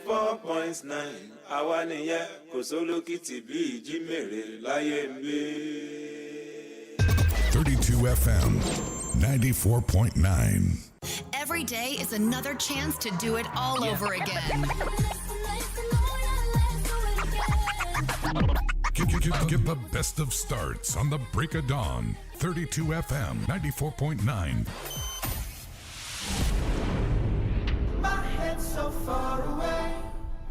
4.9 àwa nìyẹn kò sólókìtì bí ìjímèrè láyé ń gbé. 32 FM 94.9. Every day is another chance to do it all over again. Get the best of starts on the break of dawn. 32 FM 94.9. My head's so far away.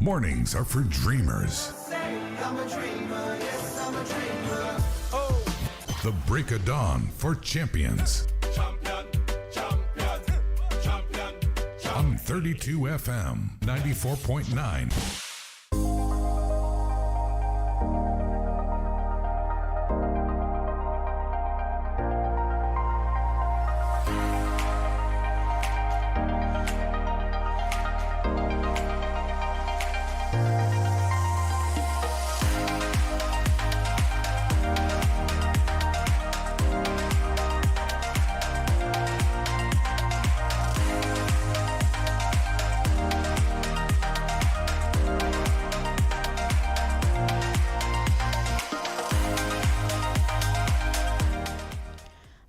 Mornings are for dreamers. I'm a dreamer, yes, I'm a dreamer. The break of dawn for champions. Champion, champion, champion, champion. On 32 FM 94.9.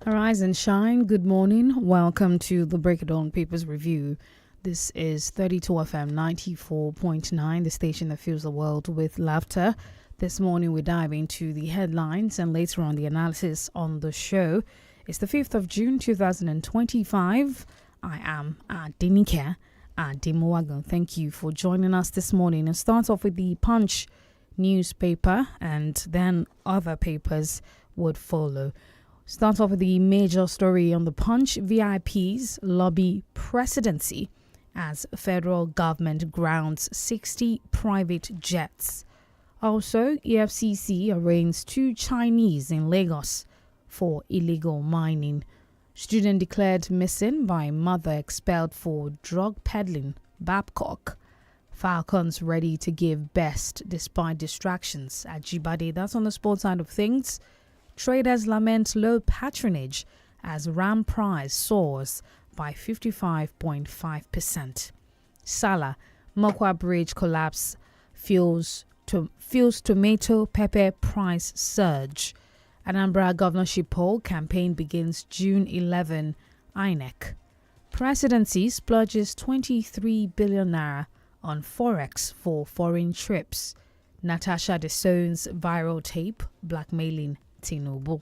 Rise and shine. Good morning. Welcome to the Break of Dawn Papers Review. This is 32 FM 94.9, the station that fills the world with laughter. This morning we dive into the headlines and later on the analysis on the show. It's the 5th of June 2025. I am DENIKE Ademowagun. Thank you for joining us this morning. And start off with the Punch newspaper, and then other papers would follow. Start off with the major story on the Punch. VIPs lobby presidency as federal government grounds 60 private jets. Also, EFCC arraigns 2 Chinese in Lagos for illegal mining. Student declared missing by mother expelled for drug peddling. Babcock. Falcons ready to give best despite distractions at Jibade. That's on the sports side of things. Traders lament low patronage as RAM price soars by 55.5%. Salah, Mokwa Bridge collapse fuels tomato pepper price surge. Anambra governorship poll campaign begins June 11. INEC. Presidency splurges 23 billion naira on forex for foreign trips. Natasha Dessone's viral tape blackmailing Tinubu.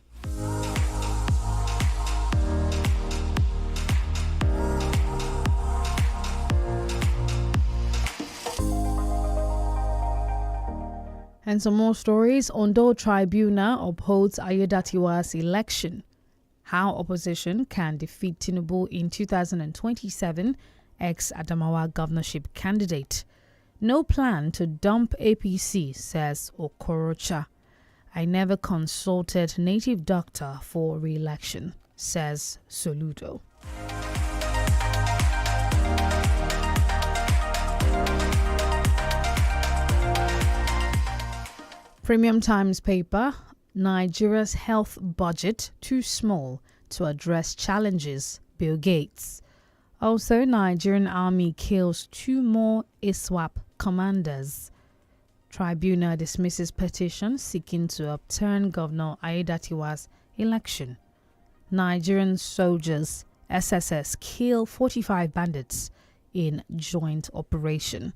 And some more stories. Ondo Tribunal upholds Ayedatiwa's election. How opposition can defeat Tinubu in 2027. Ex-Adamawa governorship candidate. No plan to dump APC, says Okorocha. I never consulted native doctor for re-election, says Soludo. Premium Times paper, Nigeria's health budget too small to address challenges, Bill Gates. Also, Nigerian army kills 2 more ISWAP commanders. Tribunal dismisses petition seeking to upturn Governor Ayedatiwa's election. Nigerian soldiers, SSS, kill 45 bandits in joint operation.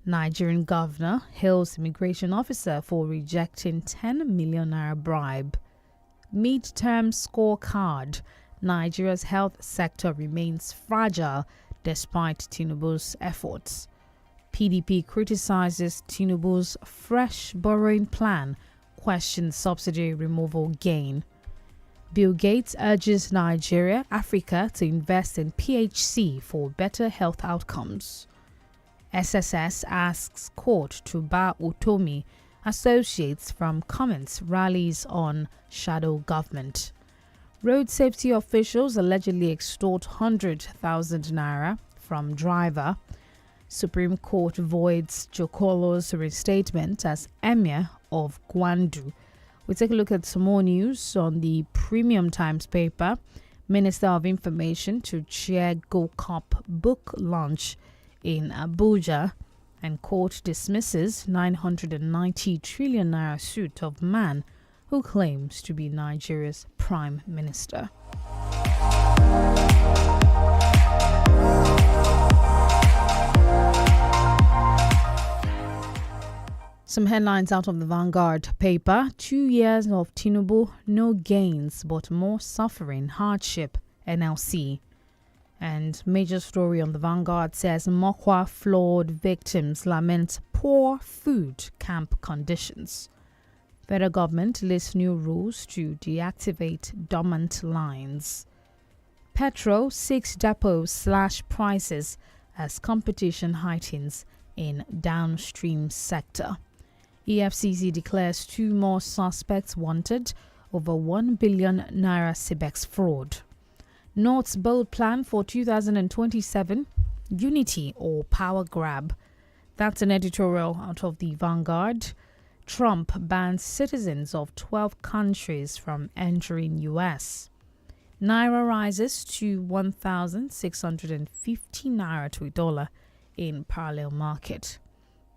Nigerian governor hails immigration officer for rejecting 10 million naira bribe. Mid-term scorecard. Nigeria's health sector remains fragile despite Tinubu's efforts. PDP criticizes Tinubu's fresh borrowing plan, questions subsidy removal gain. Bill Gates urges Nigeria, Africa to invest in PHC for better health outcomes. SSS asks court to bar Utomi associates from comments rallies on shadow government. Road safety officials allegedly extort 100,000 naira from driver. Supreme Court voids Jokolo's reinstatement as Emir of Gwandu. We take a look at some more news on the Premium Times paper. Minister of Information to chair Gold Cup book launch in Abuja. And court dismisses 990 trillion naira suit of man who claims to be Nigeria's prime minister. Some headlines out of the Vanguard paper. 2 years of Tinubu, no gains but more suffering, hardship, NLC. And major story on the Vanguard says Mokwa flawed victims lament poor food camp conditions. Federal government lists new rules to deactivate dormant lines. Petrol 6 depots slash prices as competition heightens in downstream sector. EFCC declares 2 more suspects wanted over 1 billion naira CBEX fraud. North's bold plan for 2027, unity or power grab. That's an editorial out of the Vanguard. Trump bans citizens of 12 countries from entering US. Naira rises to 1,650 naira to $1 in parallel market.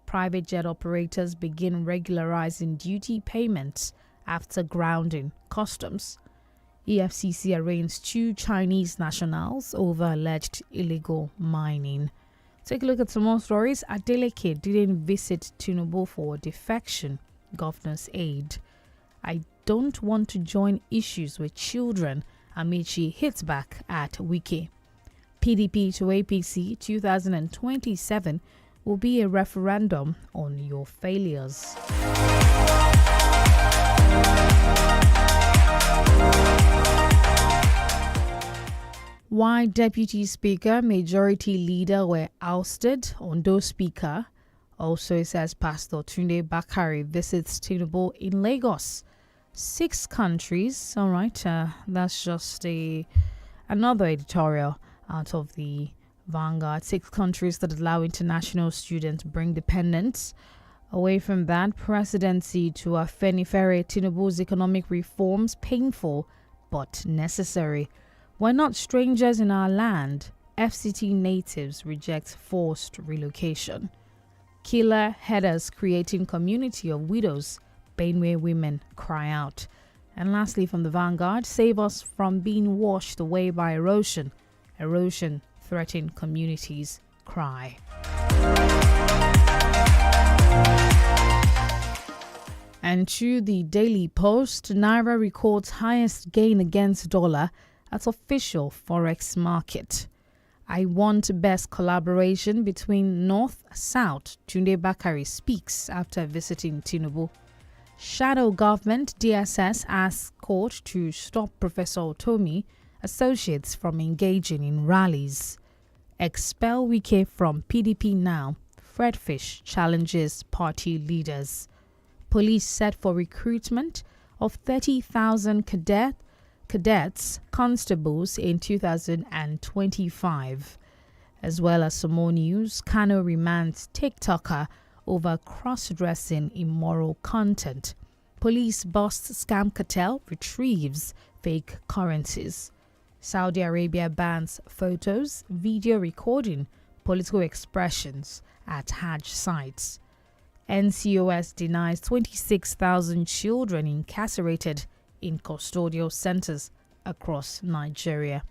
Private jet operators begin regularizing duty payments after grounding customs. EFCC arraigns 2 Chinese nationals over alleged illegal mining. Take a look at some more stories. DENIKE didn't visit Tinubu for defection, governor's aid. I don't want to join issues with children. Amici hits back at Wike. PDP to APC 2027 will be a referendum on your failures. Why Deputy Speaker, Majority Leader were ousted, Ondo Speaker. Also, it says Pastor Tunde Bakari visits Tinubu in Lagos. 6 countries. All right, that's just another editorial out of the Vanguard. 6 countries that allow international students bring dependents. Away from that, presidency to Afenifere, Tinubu's economic reforms painful but necessary. We're not strangers in our land. FCT natives reject forced relocation. Killer headers creating community of widows. Benue women cry out. And lastly from the Vanguard, save us from being washed away by erosion. Erosion threatened communities cry. And to the Daily Post, Naira records highest gain against dollar at official forex market. I want best collaboration between North-South. Tunde Bakari speaks after visiting Tinubu. Shadow government DSS asks court to stop Professor Otomi associates from engaging in rallies. Expel Wike from PDP now. Fred Fish challenges party leaders. Police set for recruitment of 30,000 cadets, constables in 2025. As well as some more news, Kano remands TikToker over cross-dressing immoral content. Police busts scam cartel, retrieves fake currencies. Saudi Arabia bans photos, video recording, political expressions at Hajj sites. NCOS denies 26,000 children incarcerated in custodial centers across Nigeria.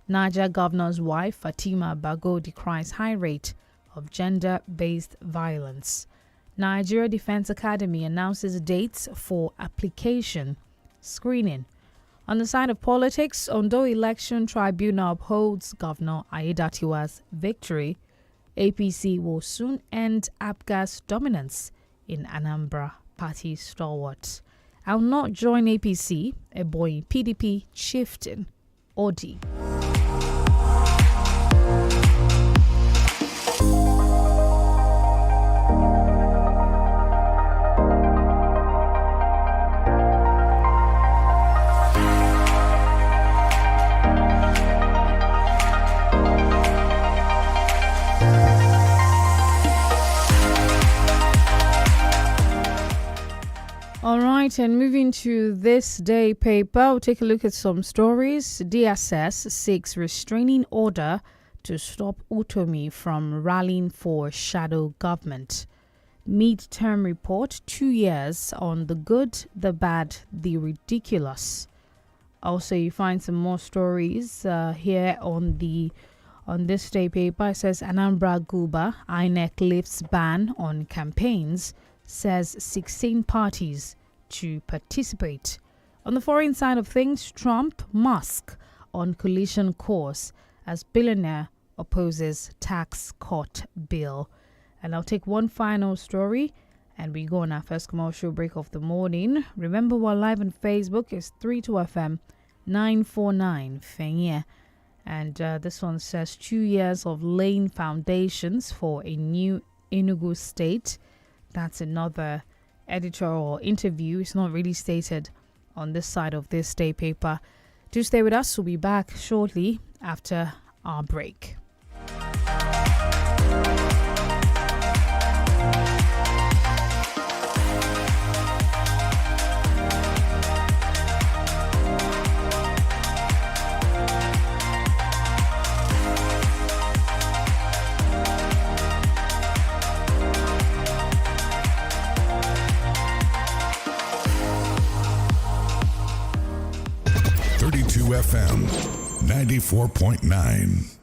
Niger governor's wife Fatima Bago decries high rate of gender-based violence. Nigeria Defense Academy announces dates for application screening. On the side of politics, Ondo Election Tribunal upholds Governor Aiyedatiwa's victory. APC will soon end APGA's dominance in Anambra, party stalwart. I'll not join APC, a boy PDP chieftain, Odi. All right, and moving to this day paper, we'll take a look at some stories. DSS seeks restraining order to stop Utomi from rallying for shadow government. Mid-term report, 2 years on the good, the bad, the ridiculous. Also, you find some more stories here on this day paper. It says Anambra Guba, INEC lifts ban on campaigns, says 16 parties to participate. On the foreign side of things, Trump, Musk on collision course as billionaire opposes tax cut bill. And I'll take one final story and we go on our first commercial break of the morning. Remember, we're live on Facebook. It's 32FM 949 Fenye. And this one says 2 years of laying foundations for a new Enugu state. That's another editorial interview. It's not really stated on this side of this day paper. Do stay with us. We'll be back shortly after our break. FM 94.9.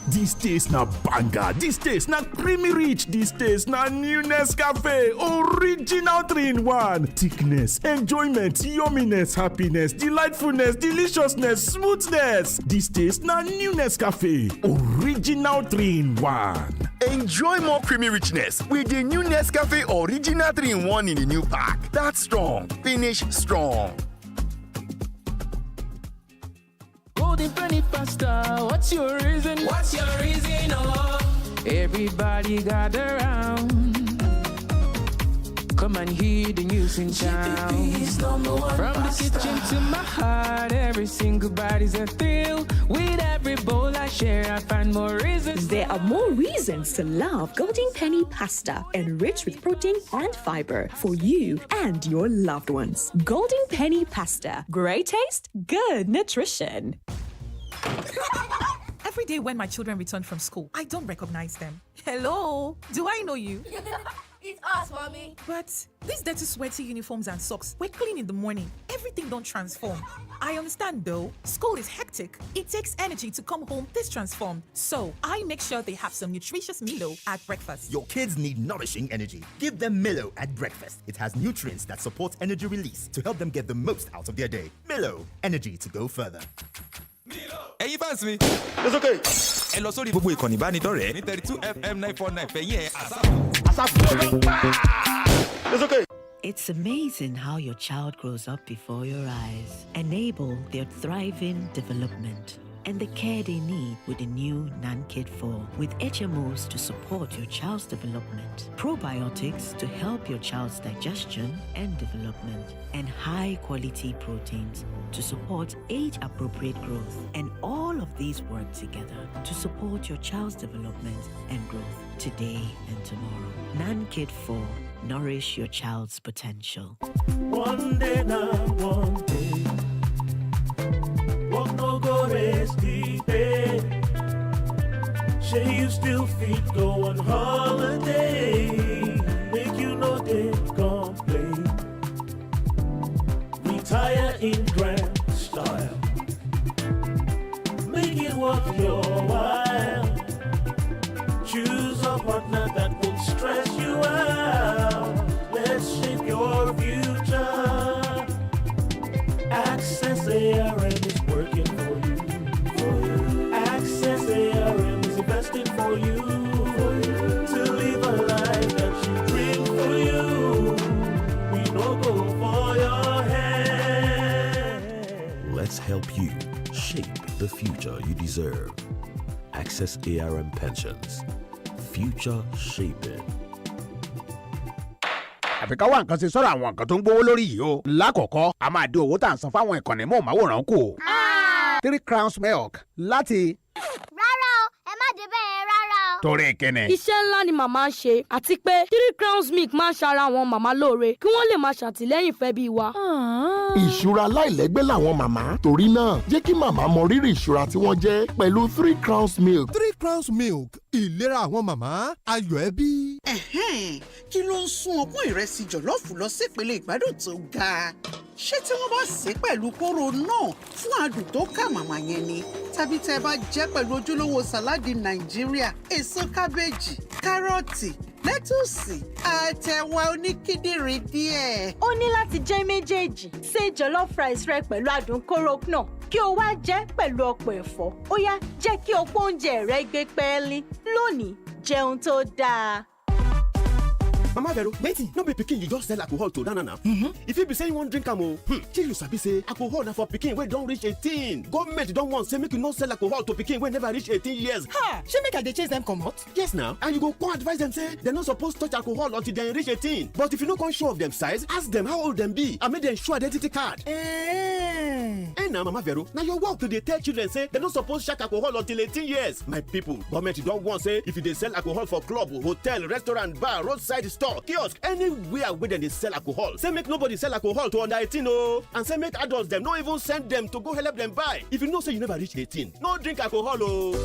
This taste na banger, this taste na creamy rich, this taste na new Nescafe, original 3-in-1. Thickness, enjoyment, yumminess, happiness, delightfulness, deliciousness, smoothness. This taste na new Nescafe, original 3-in-1. Enjoy more creamy richness with the new Nescafe Original 3-in-1 in the new pack. That's strong, finish strong. Golden penny pasta, what's your reason? What's your reason? Oh, everybody gather round. Come and hear the news in town. From the kitchen to my heart, every single body's a thrill. With every bowl I share, I find more reasons. There are more reasons to love Golden Penny pasta, enriched with protein and fiber for you and your loved ones. Golden Penny pasta, great taste, good nutrition. Every day when my children return from school, I don't recognize them. Hello, do I know you? It's us, mommy. But these dirty, sweaty uniforms and socks, we're clean in the morning. Everything don't transform. I understand though. School is hectic. It takes energy to come home this transformed. So I make sure they have some nutritious Milo at breakfast. Your kids need nourishing energy. Give them Milo at breakfast. It has nutrients that support energy release to help them get the most out of their day. Milo, energy to go further. Ẹ̀yin fans mi. It's okay. Ẹ lọ sórí gbogbo ìkànnì ìbánidọ́rẹ̀ẹ́ ní 32FM 949 fẹ̀yìn It's okay. It's amazing how your child grows up before your eyes. Enable their thriving development and the care they need with the new NANKID 4 with HMOs to support your child's development, probiotics to help your child's digestion and development, and high-quality proteins to support age-appropriate growth. And all of these work together to support your child's development and growth today and tomorrow. NANKID 4. Nourish your child's potential. One day now, one day. Walk no go rest deep in. Say you still fit go on holiday. Make you know they complain. Retire in grand style. Make it worth your while. Choose a partner that will stress you out. Let's shape your future. Access ARM is working for you. Access ARM is investing for you. To live a life that you dream for you. We don't go for your head. Let's help you shape the future you deserve. Access ARM Pensions. Future shaping. àfi ká wá nǹkan ṣe sọ́rọ̀ àwọn nǹkan tó ń gbówó lórí yìí o. lákọ̀ọ́kọ́ a máa dín owó tá à ń san fáwọn ìkànnì mọ̀ọ́máwòrán kù. 3 crowns milk láti. Rárá o, ẹ má dé bẹ́ẹ̀ rárá o. torí kíni. iṣẹ́ ńlá ni màmá ń ṣe àti pé 3 crowns milk máa ń ṣara àwọn màmá lóore kí wọ́n lè máa ṣàtìlẹ́yìn fẹ́ bí wa. Ìṣúra láìlẹ́gbẹ́ làwọn màmá. Torí náà, jẹ́ kí màmá mọ rírì ìṣúra tí wọ́n jẹ́ pẹ̀lú 3 Crowns Milk. 3 Crowns Milk, ìlera àwọn màmá, ayọ̀ ẹbí. Kí ló ń sún ọpọ́n ìrẹsì jọ̀lọ́ọ̀fù lọ sí ìpele ìgbádùn tó ga? Ṣé tí wọ́n bá sè é pẹ̀lú kóró náà fún adùn tó kà màmá yẹn ni? Tàbí tẹ́ ẹ bá jẹ́ pẹ̀lú ojúlówó sàláàdì Nàìjíríà, èso kábéèjì, kárọ̀tì, lẹ́tùsì, àtẹ̀wà oníkíndìnrín díẹ̀. Ó ní láti jẹ́ méjèèjì. Ṣé jollof rice rẹ pẹ̀lú adùn kóró náà kí o wá jẹ́ pẹ̀lú ọ̀pọ̀ ẹ̀fọ́. Ó yá, jẹ́ kí ọ̀pọ̀ oúnjẹ rẹ gbé pẹ́ẹ́lí. Lónìí, jẹun tó dáa. Mama Vero, wetin? No be pikin you just sell alcohol to na. If you be say you wan drink am o, shey you sabi say alcohol na for pikin wey don reach 18. Government don warn say make you no sell alcohol to pikin wey never reach 18 years. Shey make I dey chase dem comot? Yes now, and you go come advise dem say dem no suppose touch alcohol until dem reach 18. But if you no come show of dem size, ask dem how old dem be and make dem show identity card. Na Mama Vero, na your work to dey tell children say dem no suppose shack alcohol until 18 years. My people, government don warn say if you dey sell alcohol for club, hotel, restaurant, bar, roadside store, kiosk, anywhere where dem dey sell alcohol, say make nobody sell alcohol to under 18 o, and say make adults dem no even send dem to go help dem buy. If you know say you never reach 18, no drink alcohol o.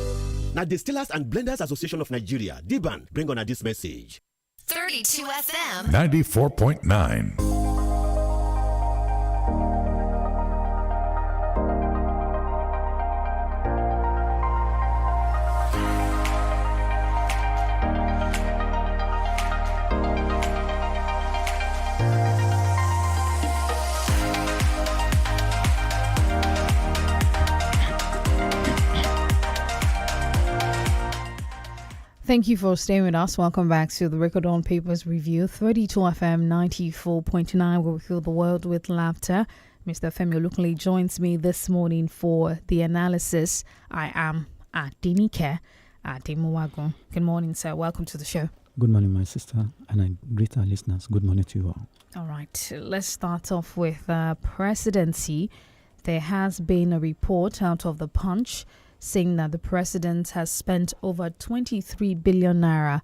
Na Distillers and Blenders Association of Nigeria, DBAN, bring on this message. 32 FM 94.9. Thank you for staying with us. Welcome back to the Record On Papers Review. 32 FM 94.9 will fill the world with laughter. Mr. Femi Olukunle joins me this morning for the analysis. I am at DENIKE at Demuwagun. Good morning, sir. Welcome to the show. Good morning, my sister, and I greet our listeners. Good morning to you all. All right. Let's start off with presidency. There has been a report out of the Punch saying that the president has spent over 23 billion naira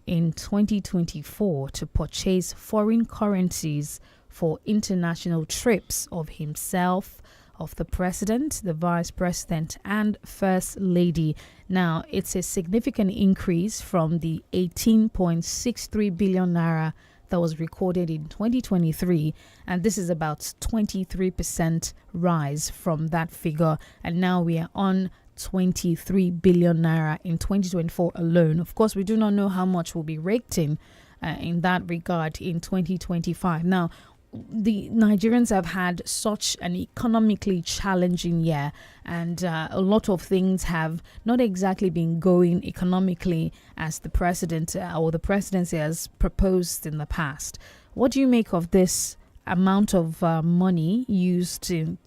in 2024 to purchase foreign currencies for international trips of himself, of the president, the vice president, and first lady. Now, it's a significant increase from the 18.63 billion naira that was recorded in 2023, and this is about 23% rise from that figure, and now we are on 23 billion naira in 2024 alone. Of course, we do not know how much will be raked in that regard in 2025. Now, the Nigerians have had such an economically challenging year, and a lot of things have not exactly been going economically as the president or the presidency has proposed in the past. What do you make of this amount of money used in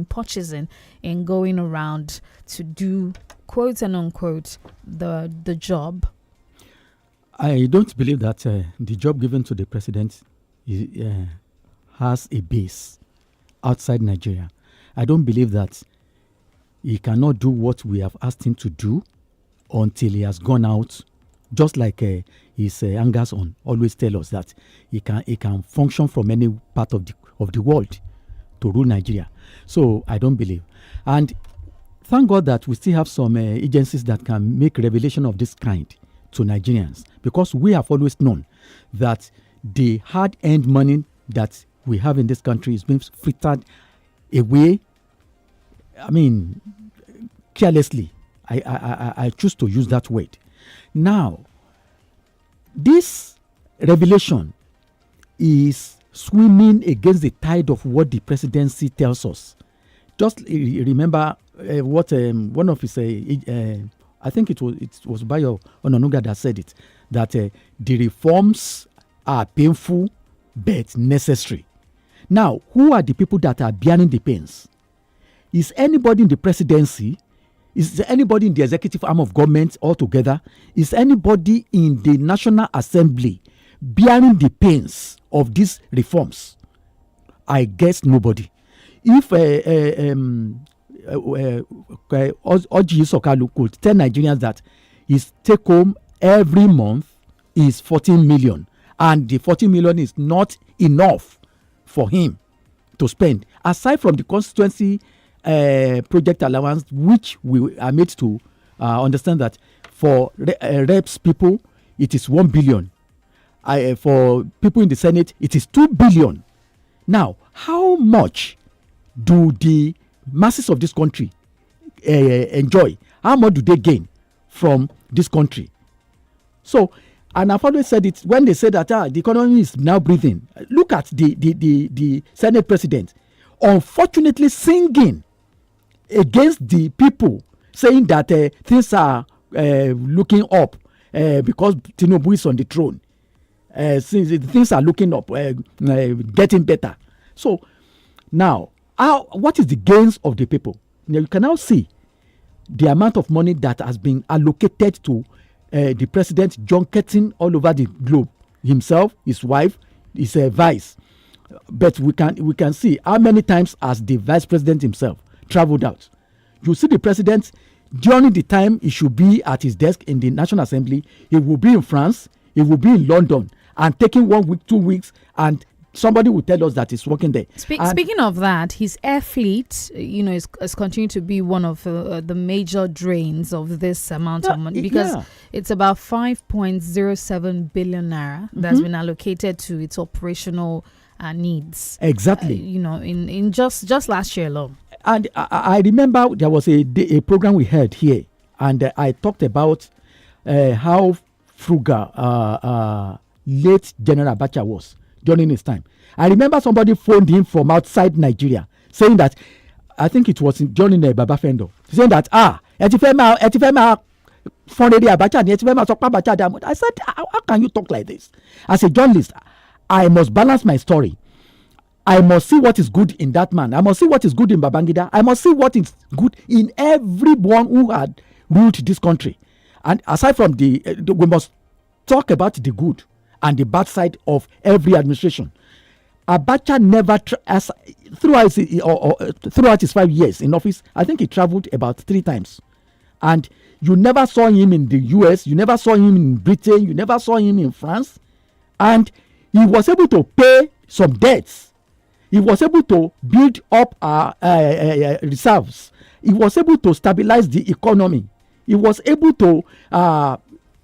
purchasing and going around to do, quote and unquote, the job? I don't believe that the job given to the president has a base outside Nigeria. I don't believe that he cannot do what we have asked him to do until he has gone out. Just like his hangers on always tell us that he can function from any part of the world to rule Nigeria. So I don't believe. And thank God that we still have some agencies that can make revelation of this kind to Nigerians, because we have always known that the hard-earned money that we have in this country is being frittered away. I mean, carelessly. I choose to use that word. Now, this revelation is swimming against the tide of what the presidency tells us. Just remember what one of his, I think it was Bayo Onanuga that said it, that the reforms are painful but necessary. Now, who are the people that are bearing the pains? Is anybody in the presidency? Is there anybody in the executive arm of government altogether? Is anybody in the National Assembly bearing the pains of these reforms? I guess nobody. If 𝐔𝐒𝐿 could tell Nigerians that his take home every month is 14 million, and the 14 million is not enough for him to spend, aside from the constituency project allowance, which we are made to understand that for reps people, it is 1 billion. For people in the Senate, it is 2 billion. Now, how much do the masses of this country enjoy? How much do they gain from this country? So, and I've always said it when they say that the economy is now breathing. Look at the Senate president, unfortunately singing against the people, saying that things are looking up because Tinubu is on the throne. Since things are looking up, getting better. So now, what is the gains of the people? Now you can now see the amount of money that has been allocated to the president junketing all over the globe, himself, his wife, his vice. But we can see how many times has the vice president himself traveled out. You see the president during the time he should be at his desk in the National Assembly, he will be in France, he will be in London, and taking 1 week, 2 weeks, and somebody will tell us that he's working there. Speaking of that, his air fleet, is continuing to be one of the major drains of this amount of money, because it's about 5.07 billion naira that's been allocated to its operational needs. Exactly. In just last year alone. And I remember there was a program we had here, and I talked about how frugal late General Abacha was during his time. I remember somebody phoned him from outside Nigeria saying that, I think it was during Baba Fendo, saying that Etifema Abacha. I said, how can you talk like this? As a journalist, I must balance my story. I must see what is good in that man. I must see what is good in Babangida. I must see what is good in everyone who had ruled this country. And aside from we must talk about the good and the bad side of every administration. Abacha never, throughout his 5 years in office, I think he traveled about 3 times. And you never saw him in the US, you never saw him in Britain, you never saw him in France. And he was able to pay some debts. He was able to build up reserves. He was able to stabilize the economy. He was able to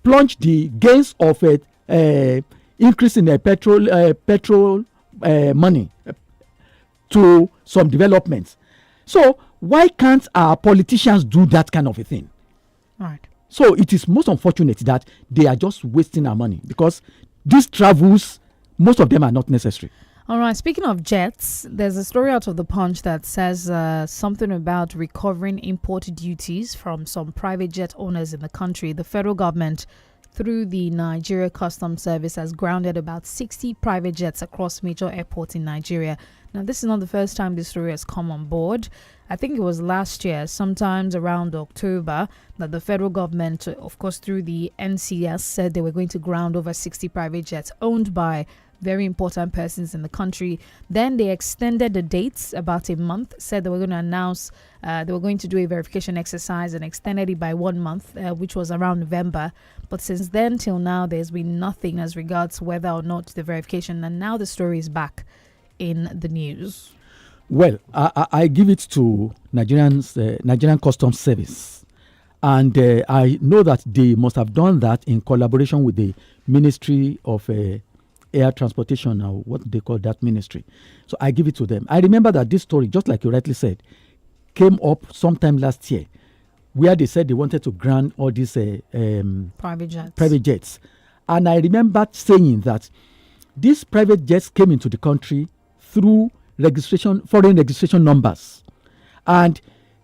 plunge the gains of increase in petrol money to some developments. So why can't our politicians do that kind of a thing? Right. So it is most unfortunate that they are just wasting our money, because these travels, most of them are not necessary. All right. Speaking of jets, there's a story out of the Punch that says something about recovering import duties from some private jet owners in the country. The federal government, through the Nigeria Customs Service, has grounded about 60 private jets across major airports in Nigeria. Now, this is not the first time this story has come on board. I think it was last year, sometimes around October, that the federal government, of course, through the NCS, said they were going to ground over 60 private jets owned by very important persons in the country. Then they extended the dates about a month, said they were going to announce they were going to do a verification exercise, and extended it by 1 month, which was around November. But since then till now, there's been nothing as regards whether or not the verification, and now the story is back in the news. Well, I give it to Nigerian Customs Service, and I know that they must have done that in collaboration with the Ministry of Air Transportation, or what they call that ministry. So I give it to them. I remember that this story, just like you rightly said, came up sometime last year, where they said they wanted to grant all these private jets. And I remember saying that these private jets came into the country through foreign registration numbers. And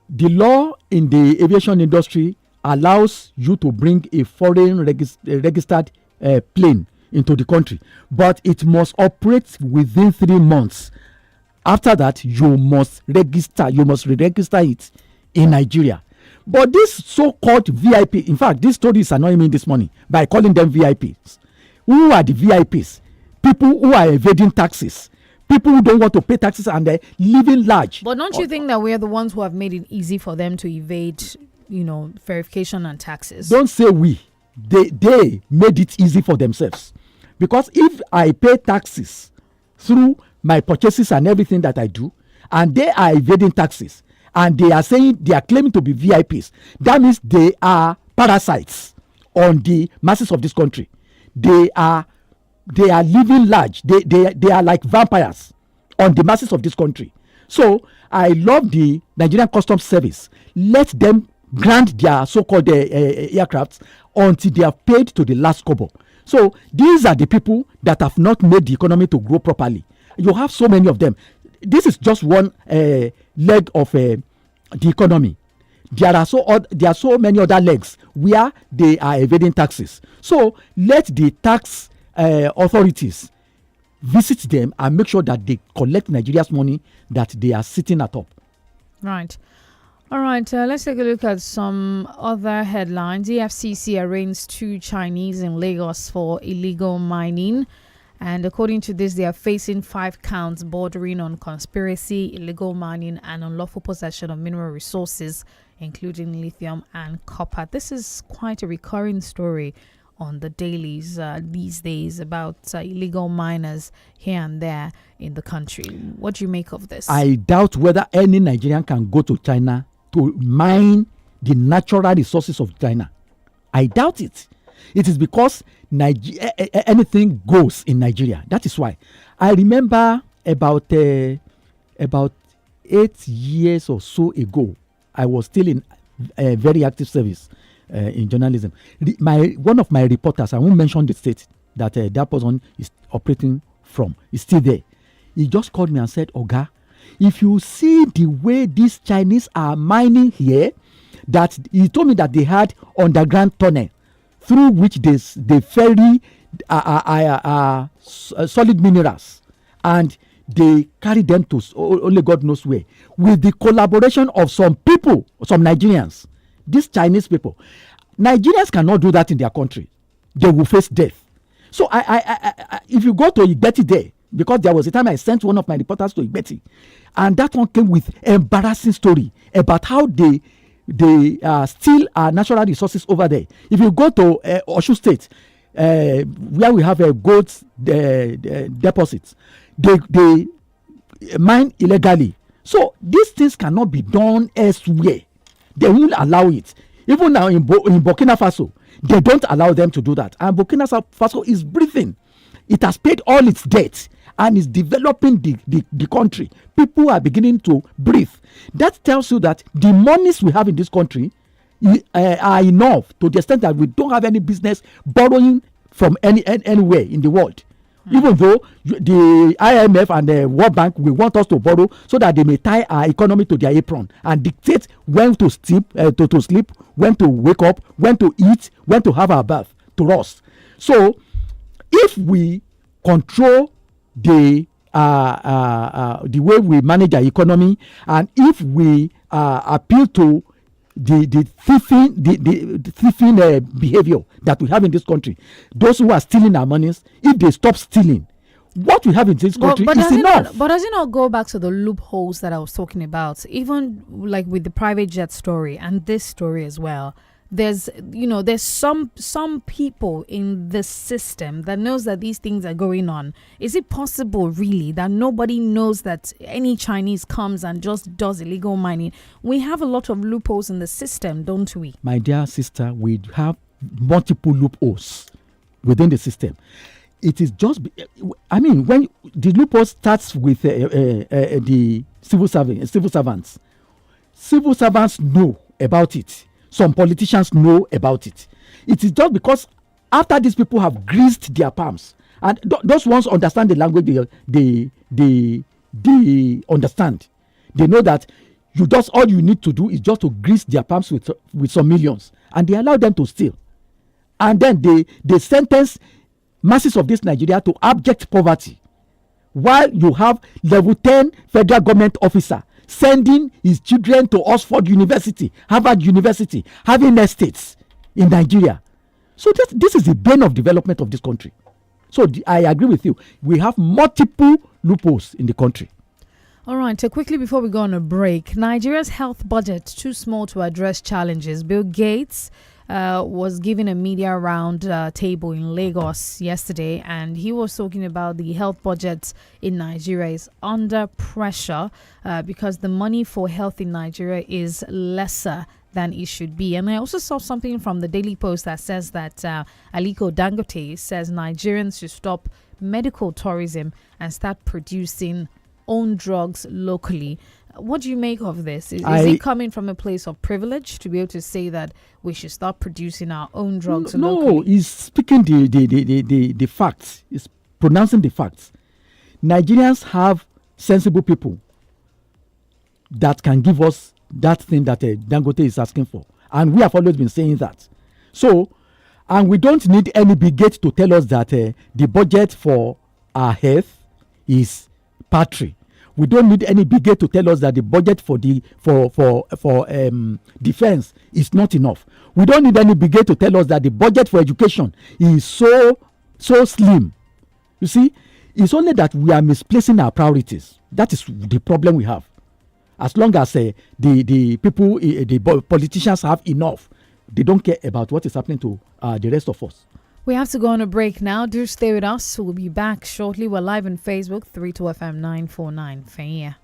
the law in the aviation industry allows you to bring a foreign registered plane into the country, but it must operate within 3 months. After that, you must re-register it in Nigeria. But this so-called VIP, in fact, this story is annoying me this morning by calling them VIPs. Who are the VIPs? People who are evading taxes, people who don't want to pay taxes, and they're living large. But don't you think that we're the ones who have made it easy for them to evade, verification and taxes? Don't say we. They made it easy for themselves. Because if I pay taxes through my purchases and everything that I do, and they are evading taxes, and they are saying they are claiming to be VIPs. That means they are parasites on the masses of this country. They are living large. They are like vampires on the masses of this country. So I love the Nigerian Customs Service. Let them grant their so-called aircrafts until they are paid to the last kobo. So these are the people that have not made the economy to grow properly. You have so many of them. This is just one leg of the economy. There are so many other legs where they are evading taxes. So let the tax authorities visit them and make sure that they collect Nigeria's money that they are sitting atop. Right. All right, let's take a look at some other headlines. The FCC arraigns 2 Chinese in Lagos for illegal mining. And according to this, they are facing 5 counts bordering on conspiracy, illegal mining, and unlawful possession of mineral resources, including lithium and copper. This is quite a recurring story on the dailies these days about illegal miners here and there in the country. What do you make of this? I doubt whether any Nigerian can go to China to mine the natural resources of China. I doubt it. It is because anything goes in Nigeria. That is why. I remember about 8 years or so ago, I was still in a very active service in journalism. One of my reporters, I won't mention the state that that person is operating from, is still there. He just called me and said, Oga, if you see the way these Chinese are mining here, that he told me that they had underground tunnel through which they ferry solid minerals, and they carry them to only God knows where, with the collaboration of some people, some Nigerians. These Chinese people, Nigerians cannot do that in their country. They will face death. So if you go to Ħ-Ghẹ́tì there, because there was a time I sent one of my reporters to Ħ-Ghẹ́tì, and that one came with embarrassing story about how they steal our natural resources over there. If you go to Osun State, where we have a gold deposits, they mine illegally. So these things cannot be done elsewhere. They won't allow it. Even now in Burkina Faso, they don't allow them to do that. And Burkina Faso is breathing. It has paid all its debt and is developing the country. People are beginning to breathe. That tells you that the monies we have in this country are enough to the extent that we don't have any business borrowing from anywhere in the world. Even though the IMF and the World Bank will want us to borrow so that they may tie our economy to their apron and dictate when to sleep, when to wake up, when to eat, when to have our bath to us. So if we control the way we manage our economy, and if we appeal to the thieving behavior that we have in this country, those who are stealing our monies, if they stop stealing, what we have in this country is enough. But does it not go back to the loopholes that I was talking about, even like with the private jet story and this story as well? There's some people in the system that knows that these things are going on. Is it possible really that nobody knows that any Chinese comes and just does illegal mining? We have a lot of loopholes in the system, don't we? My dear sister, we have multiple loopholes within the system. It is just, when the loophole starts with the civil servants know about it. Some politicians know about it. It is just because after these people have greased their palms, and those ones understand the language, they understand. They know that all you need to do is just to grease their palms with some millions, and they allow them to steal. And then they sentence masses of this Nigeria to abject poverty, while you have level 10 federal government officer sending his children to Oxford University, Harvard University, having estates in Nigeria. So this is the bane of development of this country. So I agree with you. We have multiple loopholes in the country. All right, quickly before we go on a break, Nigeria's health budget too small to address challenges. Bill Gates was giving a media round table in Lagos yesterday, and he was talking about the health budget in Nigeria is under pressure because the money for health in Nigeria is lesser than it should be. And I also saw something from the Daily Post that says that Aliko Dangote says Nigerians should stop medical tourism and start producing own drugs locally. What do you make of this? Is it coming from a place of privilege to be able to say that we should start producing our own drugs locally? No, he's speaking the facts. He's pronouncing the facts. Nigerians have sensible people that can give us that thing that Dangote is asking for. And we have always been saying that. So, and we don't need any bigot to tell us that the budget for our health is paltry. We don't need any bigot to tell us that the budget for defense is not enough. We don't need any bigot to tell us that the budget for education is so slim. You see, it's only that we are misplacing our priorities. That is the problem we have. As long as the people, the politicians have enough, they don't care about what is happening to the rest of us. We have to go on a break now. Do stay with us. We'll be back shortly. We're live on Facebook, 32FM 949. Faya.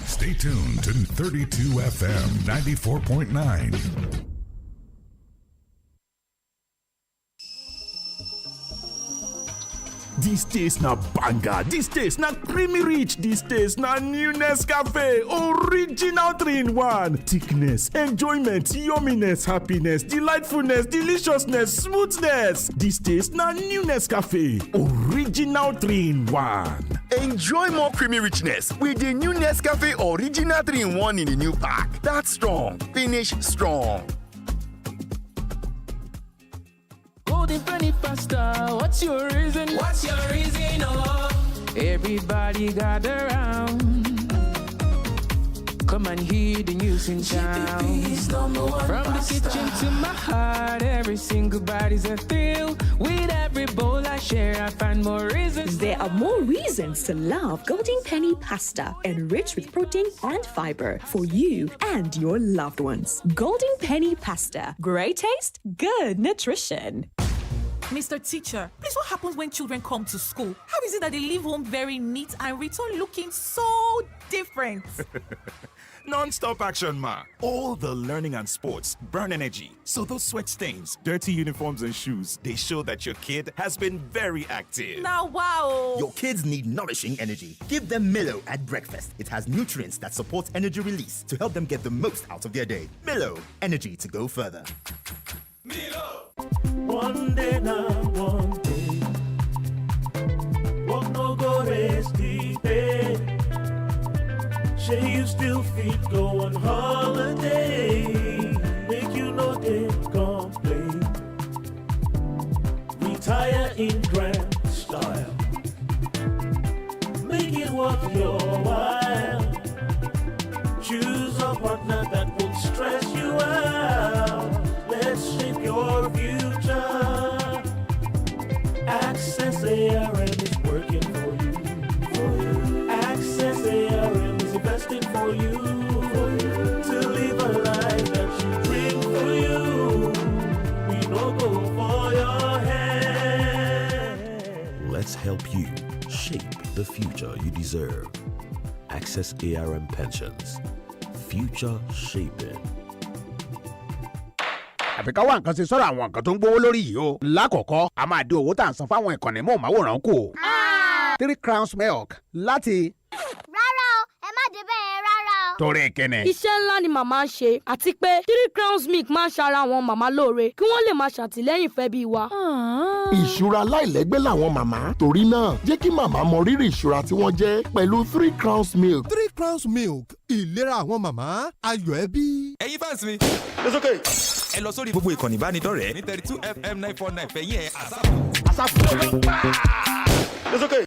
Stay tuned to 32FM 94.9. This taste na banger, this taste na creamy rich, this taste na new Nescafe, original 3-in-1. Thickness, enjoyment, yumminess, happiness, delightfulness, deliciousness, smoothness. This taste na new Nescafe, original 3-in-1. Enjoy more creamy richness with the new Nescafe Original 3-in-1 in the new pack. That's strong, finish strong. Golden penny pasta, what's your reason? What's your reason? Oh, everybody gather round. Come and hear the news in town. From the kitchen to my heart, every single body's a thrill. With every bowl I share, I find more reasons. There are more reasons to love Golden Penny Pasta, enriched with protein and fiber for you and your loved ones. Golden Penny Pasta, great taste, good nutrition. Mr. Teacher, please, what happens when children come to school? How is it that they leave home very neat and return looking so different? Non-stop action, ma. All the learning and sports burn energy. So those sweat stains, dirty uniforms and shoes, they show that your kid has been very active. Now, wow. Your kids need nourishing energy. Give them Milo at breakfast. It has nutrients that support energy release to help them get the most out of their day. Milo, energy to go further. Milo. One day now, one day. Walk no go rest deep. Say you still fit go on holiday. Make you no day complain. Retire in grand style. Make it worth your while. Choose a partner that won't stress you out. Let's shape your future. Access ARM is working for you. Access ARM is investing for you. To live a life that you dream for you. We no go for your head. Let's help you shape the future you deserve. Access ARM Pensions. Future shaping. àfi ká wá nǹkan ṣe sọ́rọ̀ àwọn nǹkan tó ń gbówó lórí yìí o. lákọ̀ọ́kọ́ a máa dín owó tá à ń san fáwọn ìkànnì mọ́ọ̀máwòrán kù. 3 crowns milk láti. Rárá o, ẹ má dé bẹ́ẹ̀ rárá o. torí kíni. iṣẹ́ ńlá ni màmá ń ṣe àti pé 3 crowns milk máa ń ṣara àwọn màmá lóore kí wọ́n lè máa ṣàtìlẹ́yìn fẹ́ bí wa. ìṣúra láìlẹ́gbẹ́ làwọn màmá torí náà jẹ́ kí màmá mọ rírì ìṣúra tí wọ́n jẹ́ pẹ̀lú 3 crowns milk. 3 crowns milk ìlera àwọn màmá ayọ̀ ẹbí. ẹ̀yin fans mi. it's okay. ẹ lọ sórí gbogbo ìkànnì ìbánidọ́rẹ̀ẹ́ ní 32FM 949 fẹ̀yìn ẹ̀ àsáàpù. It's okay.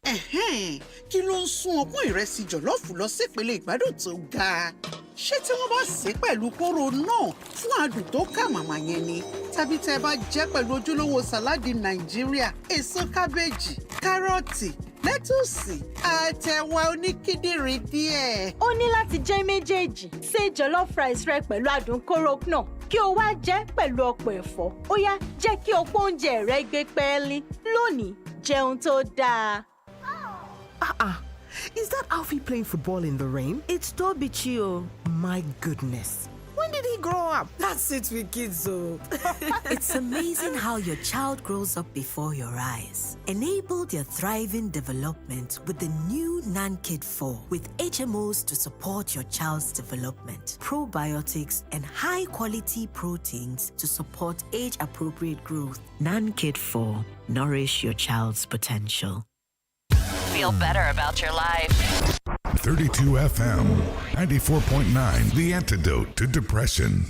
Kí ló ń sún ọpọ́n ìrẹsì jọ̀lọ́ọ̀fù lọ sípele ìgbádùn tó ga? Ṣé tí wọ́n bá sè é pẹ̀lú kóró náà fún adùn tó kà màmá yẹn ni? Tàbí tẹ́ ẹ bá jẹ́ pẹ̀lú ojúlówó sàláàdì Nàìjíríà, èso kábéèjì, kárọ̀tì, lẹ́tùsì, àtẹ̀wà oníkíndìnrín díẹ̀. Ó ní láti jẹ́ méjèèjì. Ṣé jollof rice rẹ pẹ̀lú adùn kóró náà kí o wá jẹ́ pẹ̀lú ọ̀pọ̀ ẹ̀fọ́. Ó yá, jẹ́ kí ọ̀pọ̀ oúnjẹ rẹ gbé pẹ́ẹ́lí. Lónìí, jẹun tó dáa. Is that Alfie playing football in the rain? It's Tobichio. My goodness. When did he grow up? That's it with kids, though. It's amazing how your child grows up before your eyes. Enable their thriving development with the new NANKID 4 with HMOs to support your child's development, probiotics, and high-quality proteins to support age-appropriate growth. NANKID 4. Nourish your child's potential. Feel better about your life. 32 FM, 94.9, the antidote to depression.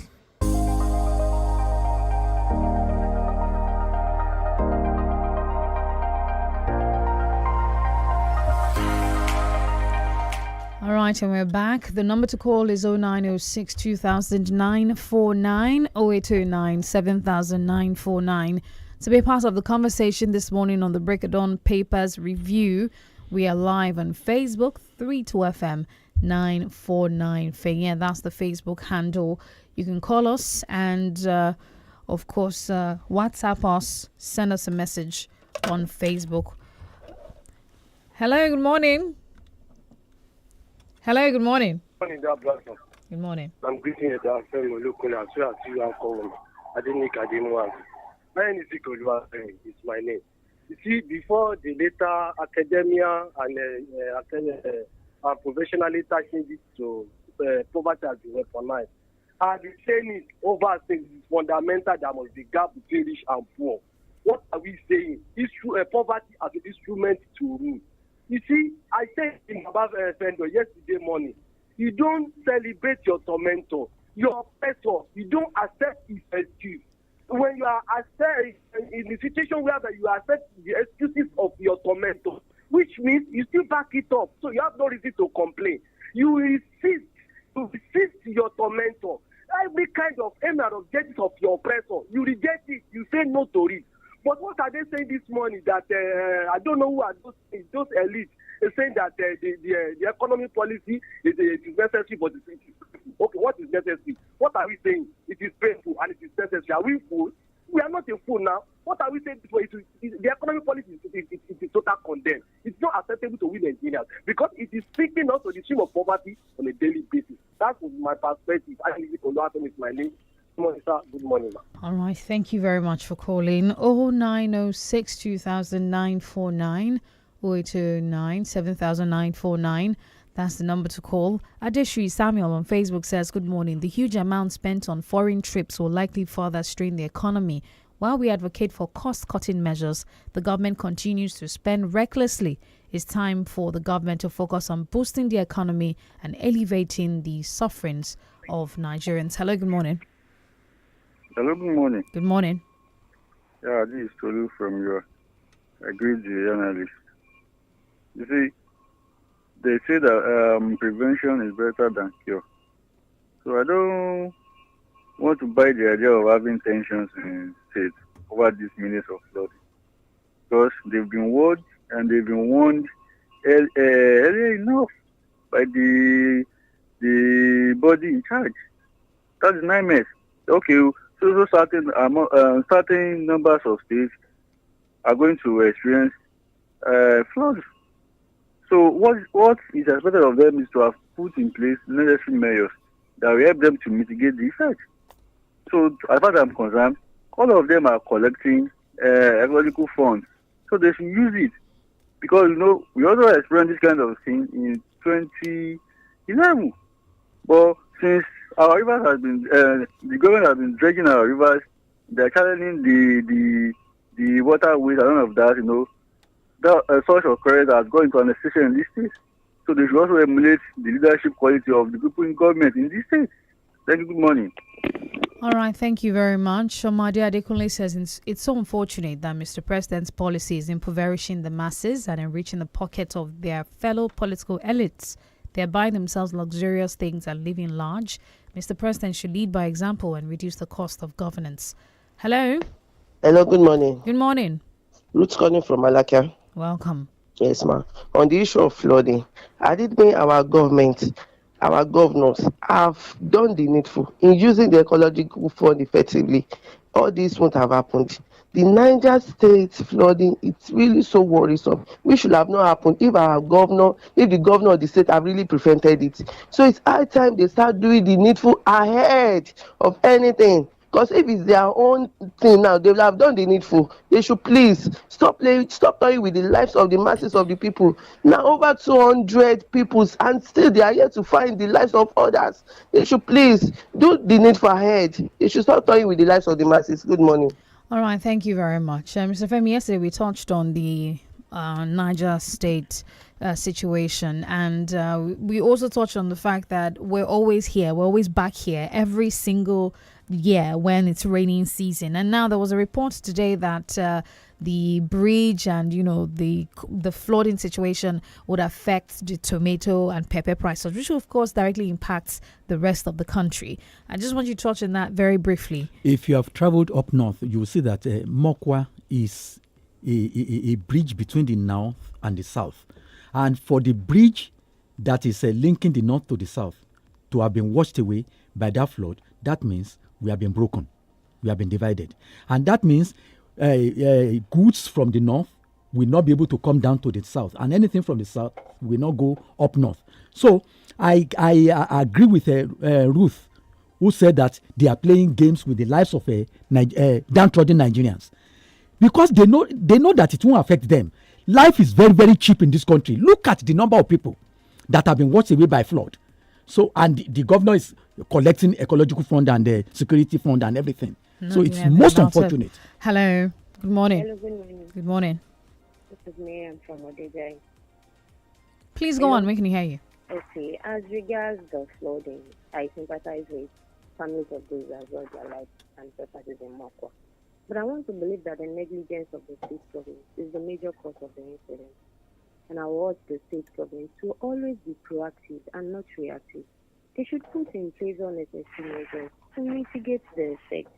All right, and we're back. The number to call is 0906 200949 0809 790949. To be a part of the conversation this morning on the Break of Dawn Papers Review, we are live on Facebook, 32FM 949. Yeah, that's the Facebook handle. You can call us and, of course, WhatsApp us. Send us a message on Facebook. Hello, good morning. Hello, good morning. Good morning. Good morning. I'm greeting you, Lukuna, as well as you are calling. DENIKE. My name is 𝐂𝐈𝐒 is my name. You see, before the later academia and professionally changes to poverty as the weaponized, and the saying is over things is fundamental. There must be gap between rich and poor. What are we saying? Poverty as an instrument to rule. You see, I said in about Fendo yesterday morning, you don't celebrate your tormentor, your oppressor. You don't accept his excuse. When you are in the situation where you accept the excuses of your tormentor, which means you still back it up, so you have no reason to complain. You resist your tormentor. Every kind of aim and objective of your oppressor, you reject it. You say no to it. But what are they saying this morning? That I don't know who are those elites saying that the economy policy is necessary, but it's okay. What is necessary? What are we saying? It is painful and it is necessary. Are we fools? We are not a fool now. What are we saying? The economic policy is total condemned. It's not acceptable to we Nigerians because it is speaking us to the stream of poverty on a daily basis. That's my perspective. I think it's my name. Good morning, sir. Good morning, ma'am. All right. Thank you very much for calling. 0906 200949 0809 790949. That's the number to call. Adeshri Samuel on Facebook says, good morning. The huge amount spent on foreign trips will likely further strain the economy. While we advocate for cost-cutting measures, the government continues to spend recklessly. It's time for the government to focus on boosting the economy and alleviating the sufferings of Nigerians. Hello, good morning. Hello, good morning. Good morning. Yeah, this is Tolu from your agreed journalist. You see, they say that prevention is better than cure. So I don't want to buy the idea of having tensions in states over these minutes of flooding. Because they've been warned and they've been warned early enough by the body in charge. That's 9 months. Okay, so certain numbers of states are going to experience floods. So what is expected of them is to have put in place necessary measures that will help them to mitigate the effect. So as far as I'm concerned, all of them are collecting ecological funds. So they should use it. Because, we also experienced this kind of thing in 2011. But since our rivers has been, the government has been dredging our rivers, they're challenging the waterways and all of that, that source of credit has gone into an extension in this state. So they should also emulate the leadership quality of the people in government in this state. Thank you. Good morning. All right, thank you very much. Shomadi Adekunle says it's so unfortunate that Mr. President's policy is impoverishing the masses and enriching the pockets of their fellow political elites. They are buying themselves luxurious things and living large. Mr. President should lead by example and reduce the cost of governance. Hello? Hello, good morning. Good morning. Ruth calling from Malakia. Welcome. Yes, ma'am. On the issue of flooding, I did mean our government, our governors have done the needful in using the ecological fund effectively. All this won't have happened. The Niger State flooding, it's really so worrisome. We should have not happened if the governor of the state have really prevented it. So it's high time they start doing the needful ahead of anything. Because if it's their own thing now, they will have done the needful. They should please stop toying with the lives of the masses of the people. Now over 200 people, and still they are here to find the lives of others. They should please do the needful ahead. They should stop toying with the lives of the masses. Good morning. All right, thank you very much. Mr. Femi, yesterday we touched on the Niger State situation, and we also touched on the fact that we're always back here every single year when it's raining season. And now there was a report today that the bridge and the flooding situation would affect the tomato and pepper prices, which of course directly impacts the rest of the country. I just want you to touch on that very briefly. If you have traveled up north, you will see that Mokwa is a bridge between the north and the south. And for the bridge that is linking the north to the south to have been washed away by that flood, that means we have been broken. We have been divided. And that means goods from the north will not be able to come down to the south. And anything from the south will not go up north. So I agree with Ruth, who said that they are playing games with the lives of downtrodden Nigerians. Because they know that it won't affect them. Life is very, very cheap in this country. Look at the number of people that have been washed away by flood. So, and the governor is collecting ecological fund and the security fund and everything. So it's most unfortunate. Hello. Good morning. Hello, good morning. Good morning. This is Miriam from Odejai. Please go on. We can hear you. Okay. As regards the flooding, I sympathize with families of those as well, their lives and properties in Mokwa. But I want to believe that the negligence of the state government is the major cause of the incident. And I urge the state government to always be proactive and not reactive. They should put in place all necessary measures to mitigate the effects.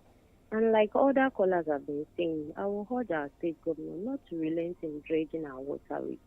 And like other callers have been saying, I will urge our state government not to relent in dredging our waterways.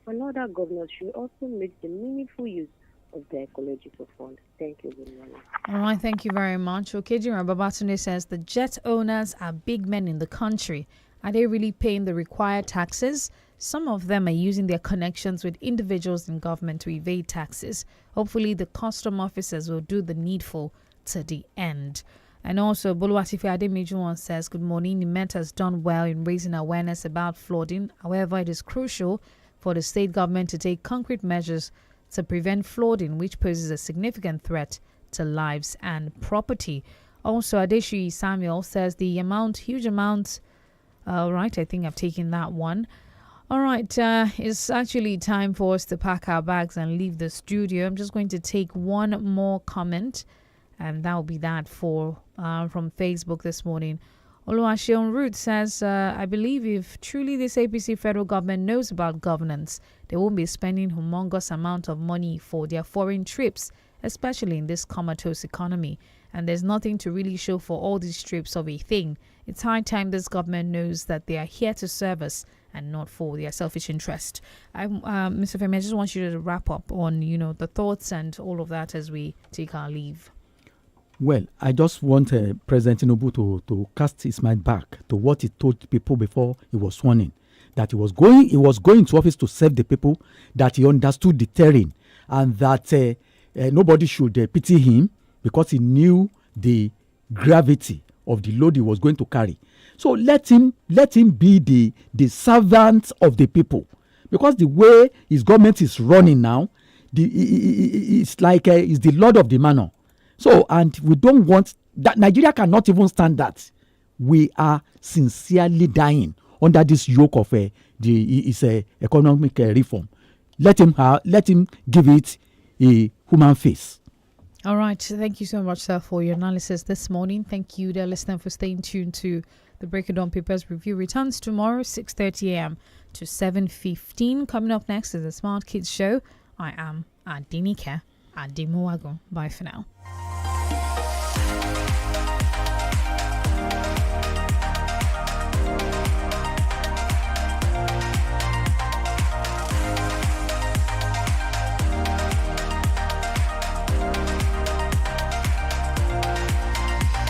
And other governors should also make the meaningful use of the ecological fund. Thank you. Good morning. All right, thank you very much. Okeji Babatunde says the jet owners are big men in the country. Are they really paying the required taxes? Some of them are using their connections with individuals in government to evade taxes. Hopefully, the custom officers will do the needful to the end. And also, Boluwatife Ademejuwon says, good morning. The Met has done well in raising awareness about flooding. However, it is crucial for the state government to take concrete measures to prevent flooding, which poses a significant threat to lives and property. Also, Adeshi Samuel says huge amount. All right, I think I've taken that one. All right, it's actually time for us to pack our bags and leave the studio. I'm just going to take one more comment, and that will be that from Facebook this morning. Oluwaseun Root says, I believe if truly this APC federal government knows about governance, they won't be spending humongous amount of money for their foreign trips, especially in this comatose economy. And there's nothing to really show for all these trips of a thing. It's high time this government knows that they are here to serve us and not for their selfish interest. Mr. Femi, I just want you to wrap up on, the thoughts and all of that as we take our leave. Well, I just want President Tinubu to cast his mind back to what he told people before he was sworn in. That he was going to office to serve the people, that he understood the terrain, and that nobody should pity him because he knew the gravity of the load he was going to carry. So let him be the servant of the people, because the way his government is running now, it's like he's the lord of the manor. So, and we don't want that. Nigeria cannot even stand that. We are sincerely dying under this yoke of economic reform. Let him give it a human face. All right. Thank you so much, sir, for your analysis this morning. Thank you, dear listener, for staying tuned to the Break It Down Papers Review. Returns tomorrow, 6:30 a.m. to 7:15. Coming up next is the Smart Kids Show. I am DENIKE Bye for now.